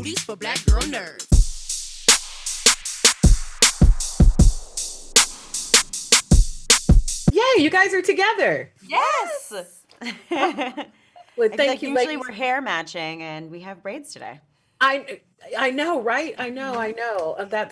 police for black girl nerds. Yay, you guys are together. Yes. Well, Like thank you, usually ladies. we're hair matching and we have braids today. I I know, right? I know.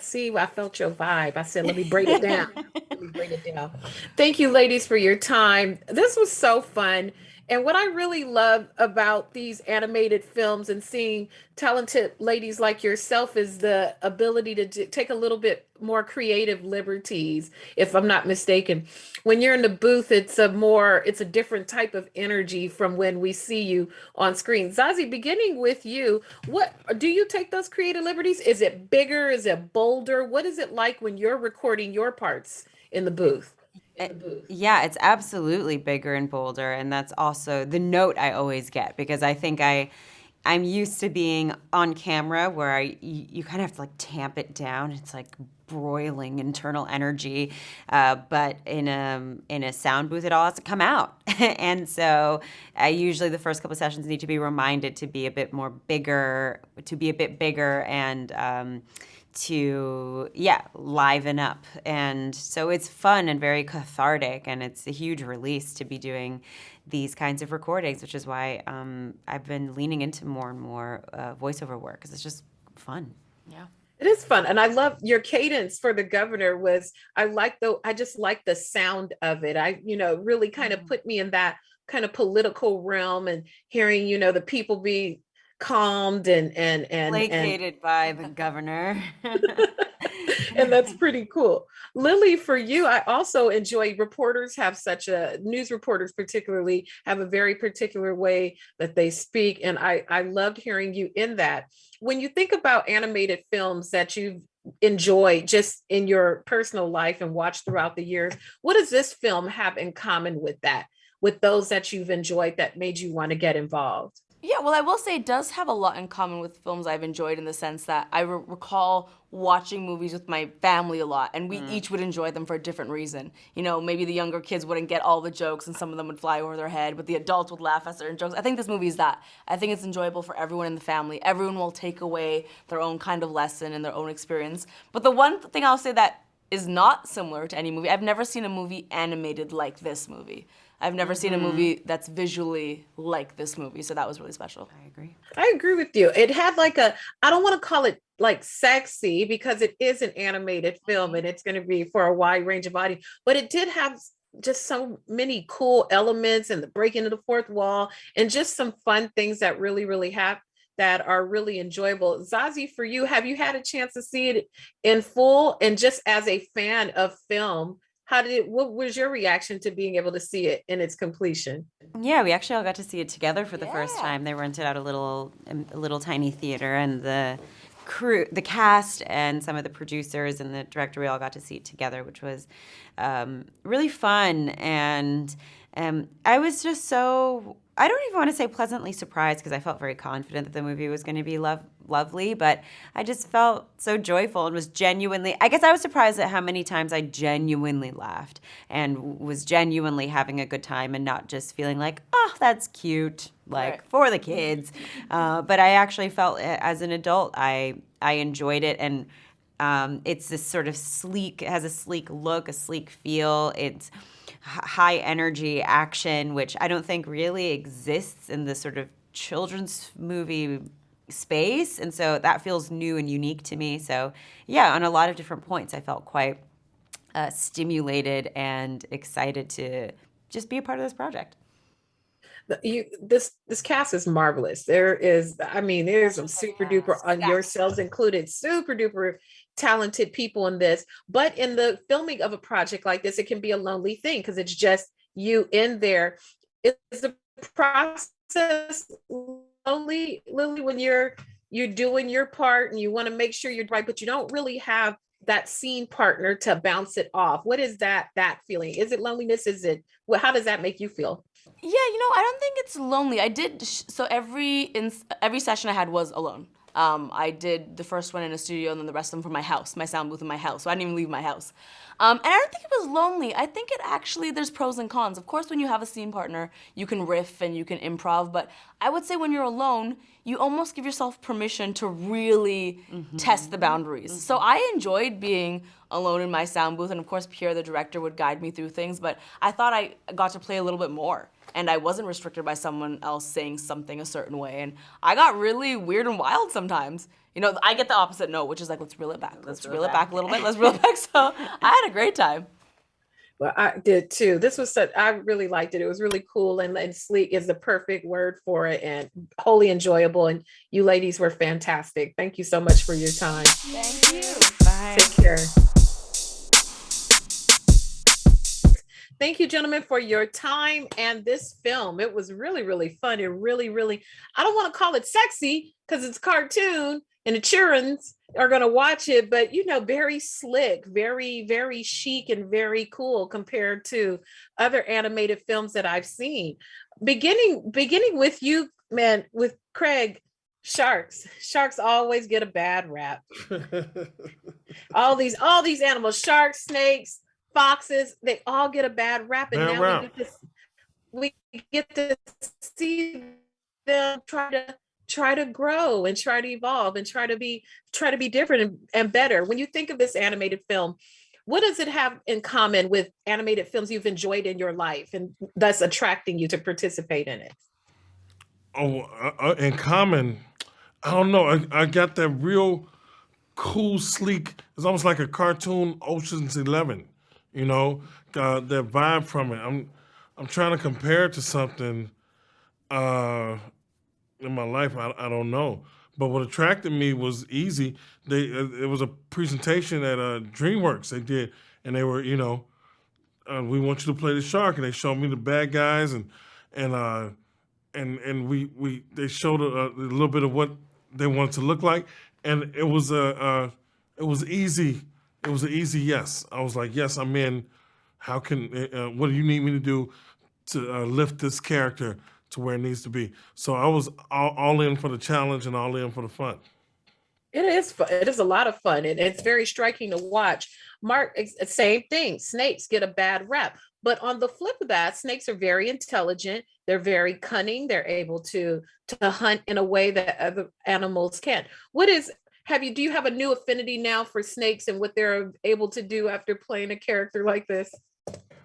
See, I felt your vibe. I said, let me break it down. Let me break it down. Thank you, ladies, for your time. This was so fun. And what I really love about these animated films and seeing talented ladies like yourself is the ability to take a little bit more creative liberties, if I'm not mistaken. When you're in the booth, it's a different type of energy from when we see you on screen. Zazie, beginning with you, what do you take those creative liberties? Is it bigger? Is it bolder? What is it like when you're recording your parts in the booth? It- yeah, it's absolutely bigger and bolder, and that's also the note I always get because I'm used to being on camera where you kind of have to like tamp it down. It's like broiling internal energy, but in a sound booth, it all has to come out, and so I usually the first couple sessions need to be reminded to be a bit more bigger, to be a bit bigger, and to liven up. And so it's fun and very cathartic, and it's a huge release to be doing these kinds of recordings, which is why I've been leaning into more and more voiceover work because it's just fun. Yeah. It is fun. And I love your cadence for the governor was I just like the sound of it. Really kind of put me in that kind of political realm and hearing, the people be calmed and Placated by the governor. and that's pretty cool. Lily, for you, I also enjoy reporters have such a news reporters particularly have a very particular way that they speak. And I loved hearing you in that. When you think about animated films that you've enjoyed just in your personal life and watched throughout the years, what does this film have in common with that, with those that you've enjoyed that made you want to get involved? Yeah, well, I will say it does have a lot in common with films I've enjoyed in the sense that I recall watching movies with my family a lot, and we each would enjoy them for a different reason. You know, maybe the younger kids wouldn't get all the jokes, and some of them would fly over their head, but the adults would laugh at certain jokes. I think this movie is that. I think it's enjoyable for everyone in the family. Everyone will take away their own kind of lesson and their own experience. But the one thing I'll say that is not similar to any movie, I've never seen a movie animated like this movie. I've never seen a movie that's visually like this movie, so that was really special. I agree. I agree with you. It had I don't want to call it like sexy because it is an animated film and it's going to be for a wide range of audience, but it did have just so many cool elements and the breaking of the fourth wall and just some fun things that really, really have that are really enjoyable. Zazie, for you, have you had a chance to see it in full? And just as a fan of film, what was your reaction to being able to see it in its completion? Yeah, we actually all got to see it together for the first Yeah. time. They rented out a little tiny theater, and the crew, the cast, and some of the producers and the director, we all got to see it together, which was really fun. And I was just so, I don't even want to say pleasantly surprised because I felt very confident that the movie was going to be lovely, but I just felt so joyful and was genuinely, I guess I was surprised at how many times I genuinely laughed and was genuinely having a good time and not just feeling like, oh, that's cute, like Right. for the kids. But I actually felt as an adult, I enjoyed it. And it's this sort of sleek, it has a sleek look, a sleek feel. It's high energy action, which I don't think really exists in the sort of children's movie space. And so that feels new and unique to me. So yeah, on a lot of different points, I felt quite stimulated and excited to just be a part of this project. This cast is marvelous. There's some super duper on yourselves included, super duper talented people in this. But in the filming of a project like this, it can be a lonely thing because it's just you in there. Is the process lonely, Lily, when you're doing your part and you want to make sure you're right, but you don't really have that scene partner to bounce it off? What is that feeling? Is it loneliness? How does that make you feel? Yeah, I don't think it's lonely. I did so every session I had was alone. I did the first one in a studio and then the rest of them from my house, my sound booth in my house. So I didn't even leave my house. And I don't think it was lonely. I think it actually, there's pros and cons. Of course, when you have a scene partner, you can riff and you can improv. But I would say when you're alone, you almost give yourself permission to really test the boundaries. So I enjoyed being alone in my sound booth. And of course, Pierre, the director, would guide me through things. But I thought I got to play a little bit more. And I wasn't restricted by someone else saying something a certain way. And I got really weird and wild sometimes. You know, I get the opposite note, which is like, let's reel it back. Let's reel it back a little bit. Let's reel it back. So I had a great time. Well, I did too. This was I really liked it. It was really cool, and sleek is the perfect word for it, and wholly enjoyable. And you ladies were fantastic. Thank you so much for your time. Thank you. Bye. Take care. Thank you, gentlemen, for your time and this film. It was really, really fun. It really, really, I don't want to call it sexy because it's a cartoon and the childrens are going to watch it, but you know, very slick, very, very chic and very cool compared to other animated films that I've seen. Beginning with you, man, with Craig. Sharks always get a bad rap. all these animals, sharks, snakes, foxes, they all get a bad rap, and now we get to see them try to grow and try to evolve and try to be different and better. When you think of this animated film, what does it have in common with animated films you've enjoyed in your life and thus attracting you to participate in it? In common, I don't know. I got that real cool, sleek. It's almost like a cartoon Ocean's 11. You know, that vibe from it. I'm trying to compare it to something in my life. I don't know. But what attracted me was easy. It was a presentation at Dreamworks they did, and they were, you know, we want you to play the shark, and they showed me the bad guys, and they showed a little bit of what they wanted to look like, and it was easy. It was an easy yes. I was like, yes, I'm in. How can, what do you need me to do to lift this character to where it needs to be? So I was all in for the challenge and all in for the fun. It is fun. It is a lot of fun, and it's very striking to watch. Mark, same thing. Snakes get a bad rap. But on the flip of that, snakes are very intelligent. They're very cunning. They're able to hunt in a way that other animals can't. Do you have a new affinity now for snakes and what they're able to do after playing a character like this?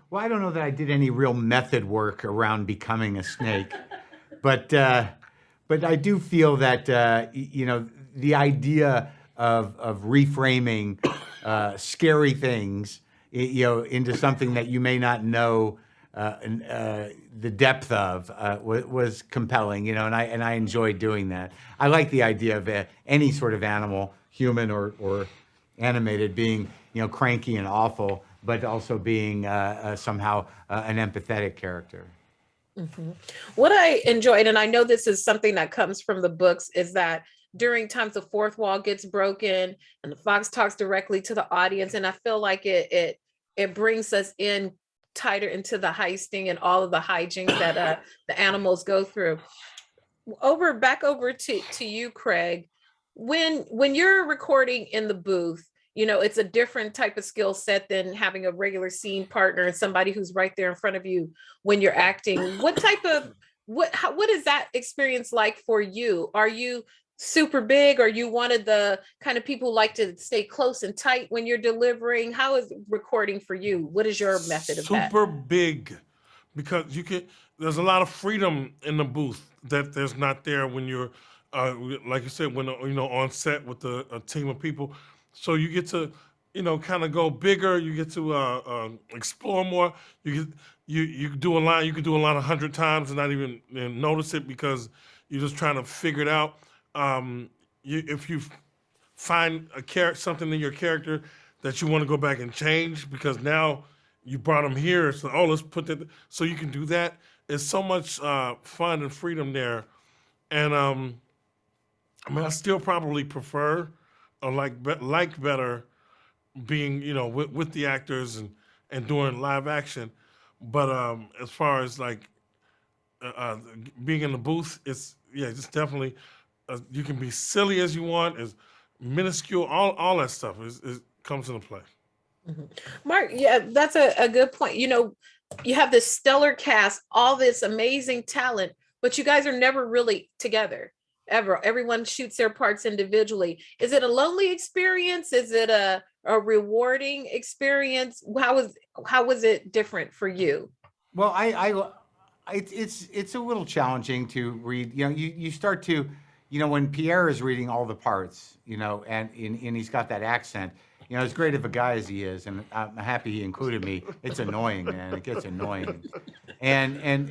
Well, I don't know that I did any real method work around becoming a snake, but I do feel that you know, the idea of reframing scary things, you know, into something that you may not know the depth of was compelling, you know, and I enjoyed doing that. I like the idea of any sort of animal, human or animated, being, you know, cranky and awful, but also being somehow an empathetic character. Mm-hmm. What I enjoyed, and I know this is something that comes from the books, is that during times the fourth wall gets broken and the fox talks directly to the audience, and I feel like it brings us in tighter into the heisting and all of the hijinks that the animals go through. Back over to you, Craig. When you're recording in the booth, you know, it's a different type of skill set than having a regular scene partner and somebody who's right there in front of you when you're acting. What is that experience like for you? Are you super big? Are you one of the kind of people who like to stay close and tight when you're delivering? How is recording for you? What is your method of that? Super big, because there's a lot of freedom in the booth that there's not there when you're, like you said, when, you know, on set with a team of people. So you get to, you know, kind of go bigger. You get to explore more. You can do a line 100 times and not even notice it because you're just trying to figure it out. If you find something in your character that you want to go back and change because now you brought them here, so let's put that. So you can do that. It's so much fun and freedom there, and I mean, I still probably prefer or like better being, you know, with the actors and doing live action, but as far as like being in the booth, it's definitely. you can be silly as you want, as minuscule, all that stuff is comes into play. Mark, yeah, that's a good point. You have this stellar cast, all this amazing talent, but you guys are never really together, ever. Everyone shoots their parts individually. Is it a lonely experience? Is it a rewarding experience? How was it different for you? Well, it's a little challenging to read. You start to, when Pierre is reading all the parts, and he's got that accent. As great of a guy as he is, and I'm happy he included me. It's annoying, man. It gets annoying. And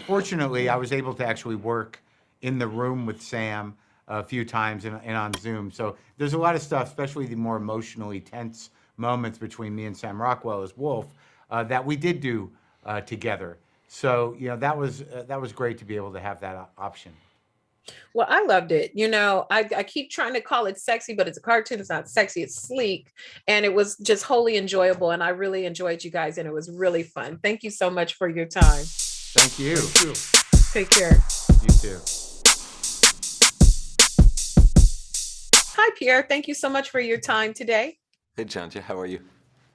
fortunately, I was able to actually work in the room with Sam a few times and on Zoom. So there's a lot of stuff, especially the more emotionally tense moments between me and Sam Rockwell as Wolf, that we did do together. So that was great to be able to have that option. Well, I loved it. I keep trying to call it sexy, but it's a cartoon. It's not sexy. It's sleek. And it was just wholly enjoyable. And I really enjoyed you guys. And it was really fun. Thank you so much for your time. Thank you. Thank you. Take care. You too. Hi, Pierre. Thank you so much for your time today. Hey, Jeandra, how are you?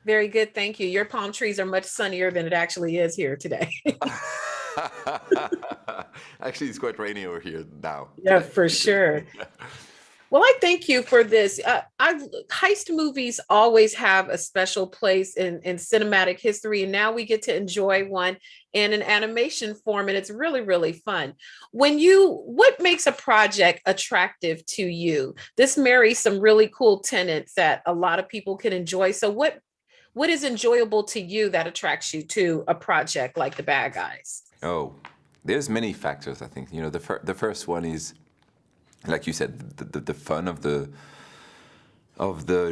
Very good. Thank you. Your palm trees are much sunnier than it actually is here today. Actually, it's quite rainy over here now. Yeah, for sure. Well, I thank you for this. Heist movies always have a special place in cinematic history, and now we get to enjoy one in an animation form, and it's really, really fun. What makes a project attractive to you? This marries some really cool tenets that a lot of people can enjoy. So what is enjoyable to you that attracts you to a project like The Bad Guys? Oh, there's many factors, I think. The first one is, like you said, the fun of the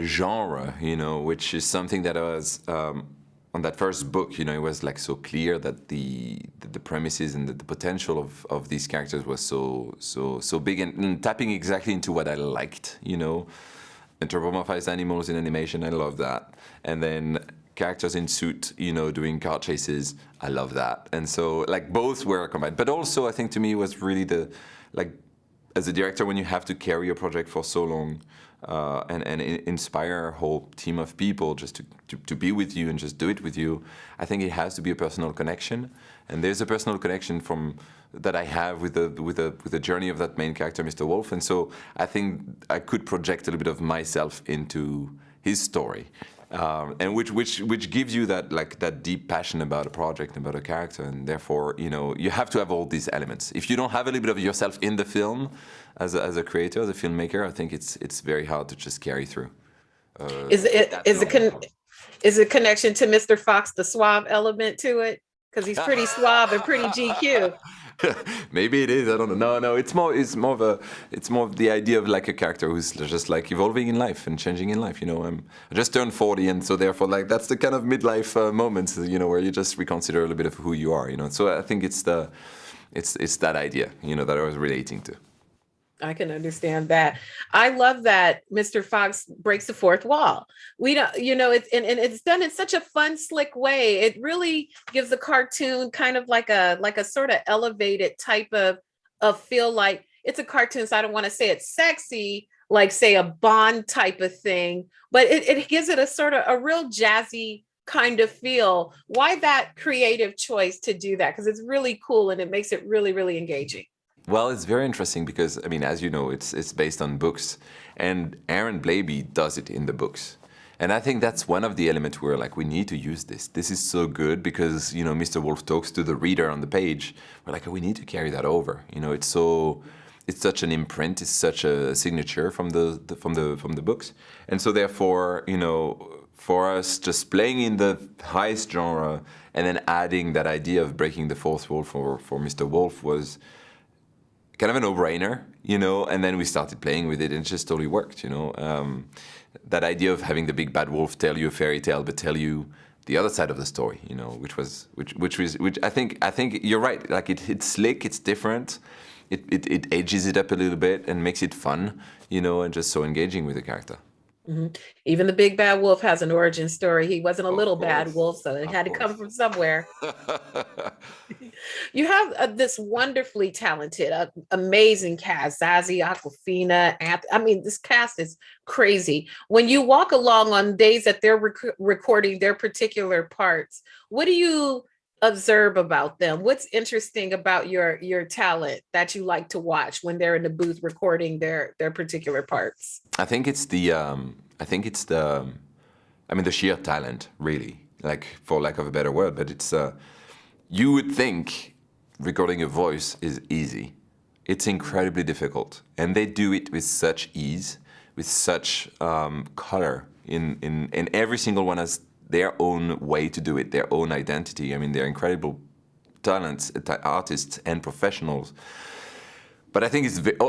genre, which is something that was on that first book. It was like so clear that the premises and the potential of these characters was so big and tapping exactly into what I liked. Anthropomorphized animals in animation, I love that, and then characters in suit, doing car chases, I love that. And so like both were combined. But also I think to me it was really as a director, when you have to carry a project for so long and inspire a whole team of people just to be with you and just do it with you, I think it has to be a personal connection. And there's a personal connection that I have with the journey of that main character, Mr. Wolf. And so I think I could project a little bit of myself into his story. And which gives you that deep passion about a project, about a character, and therefore you have to have all these elements. If you don't have a little bit of yourself in the film, as a creator, as a filmmaker, I think it's very hard to just carry through. Is it connection to Mr. Fox, the suave element to it? Because he's pretty suave and pretty GQ. Maybe it is. I don't know. No. It's more of the idea of like a character who's just like evolving in life and changing in life. I just turned 40, and so therefore like that's the kind of midlife moments, where you just reconsider a little bit of who you are. So I think it's that idea, that I was relating to. I can understand that. I love that Mr. Fox breaks the fourth wall. We don't, it's done in such a fun, slick way. It really gives the cartoon kind of like a sort of elevated type of feel. Like it's a cartoon, so I don't want to say it's sexy, like say a Bond type of thing, but it gives it a sort of a real jazzy kind of feel. Why that creative choice to do that? Because it's really cool and it makes it really, really engaging. Well, it's very interesting because, as you know, it's based on books, and Aaron Blabey does it in the books. And I think that's one of the elements where, like, we need to use this. This is so good because, Mr. Wolf talks to the reader on the page. We're like, we need to carry that over. It's such an imprint, it's such a signature from the books. And so therefore, for us just playing in the heist genre and then adding that idea of breaking the fourth wall for Mr. Wolf was kind of a no-brainer, and then we started playing with it and it just totally worked, that idea of having the big bad wolf tell you a fairy tale but tell you the other side of the story, which I think you're right, like it's slick, it's different, it edges it up a little bit and makes it fun, and just so engaging with the character. Mm-hmm. Even the big bad wolf has an origin story. He wasn't a little course. bad wolf, so it had to come from somewhere. You have this wonderfully talented, amazing cast. Zazie, Awkwafina, I mean, this cast is crazy. When you walk along on days that they're recording their particular parts, what do you observe about them? What's interesting about your talent that you like to watch when they're in the booth recording their particular parts? I think it's the sheer talent, really, like, for lack of a better word. But it's you would think recording a voice is easy. It's incredibly difficult, and they do it with such ease, with such color. In every single one has their own way to do it, their own identity. I mean, they're incredible talents, artists, and professionals. But I think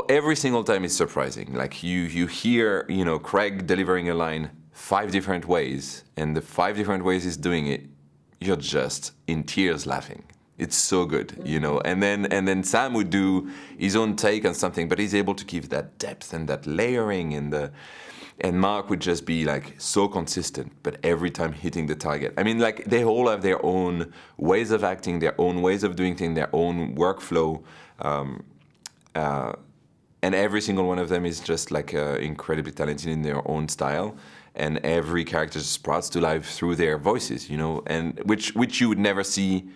every single time it's surprising. Like you hear, Craig delivering a line 5 different ways, and the 5 different ways he's doing it, you're just in tears laughing. It's so good, And then Sam would do his own take on something, but he's able to give that depth and that layering, and Marc would just be like so consistent, but every time hitting the target. I mean, like, they all have their own ways of acting, their own ways of doing things, their own workflow. And every single one of them is just like incredibly talented in their own style. And every character sprouts to life through their voices, and which you would never see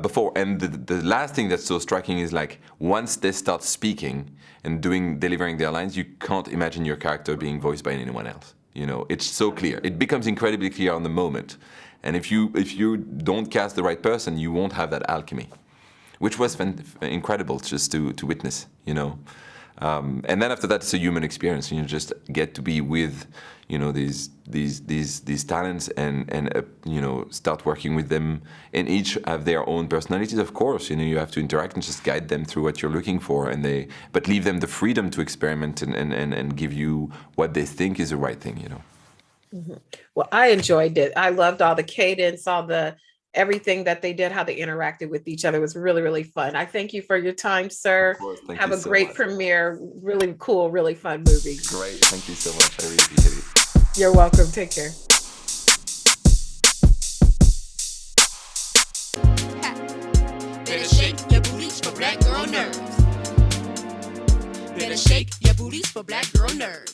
before. And the last thing that's so striking is, like, once they start speaking and delivering their lines, you can't imagine your character being voiced by anyone else. It's so clear. It becomes incredibly clear on the moment. And if you don't cast the right person, you won't have that alchemy, which was incredible just to witness. And then after that, it's a human experience. You just get to be with, these talents and start working with them. And each have their own personalities, of course. You have to interact and just guide them through what you're looking for, but leave them the freedom to experiment and give you what they think is the right thing. Mm-hmm. Well, I enjoyed it. I loved all the cadence, everything that they did, how they interacted with each other. It was really, really fun. I thank you for your time, sir. Have a great premiere. Really cool, really fun movie. Great. Thank you so much. I really appreciate it. You're welcome. Take care. Better shake your booties for black girl nerves. Better shake your booties for black girl nerves.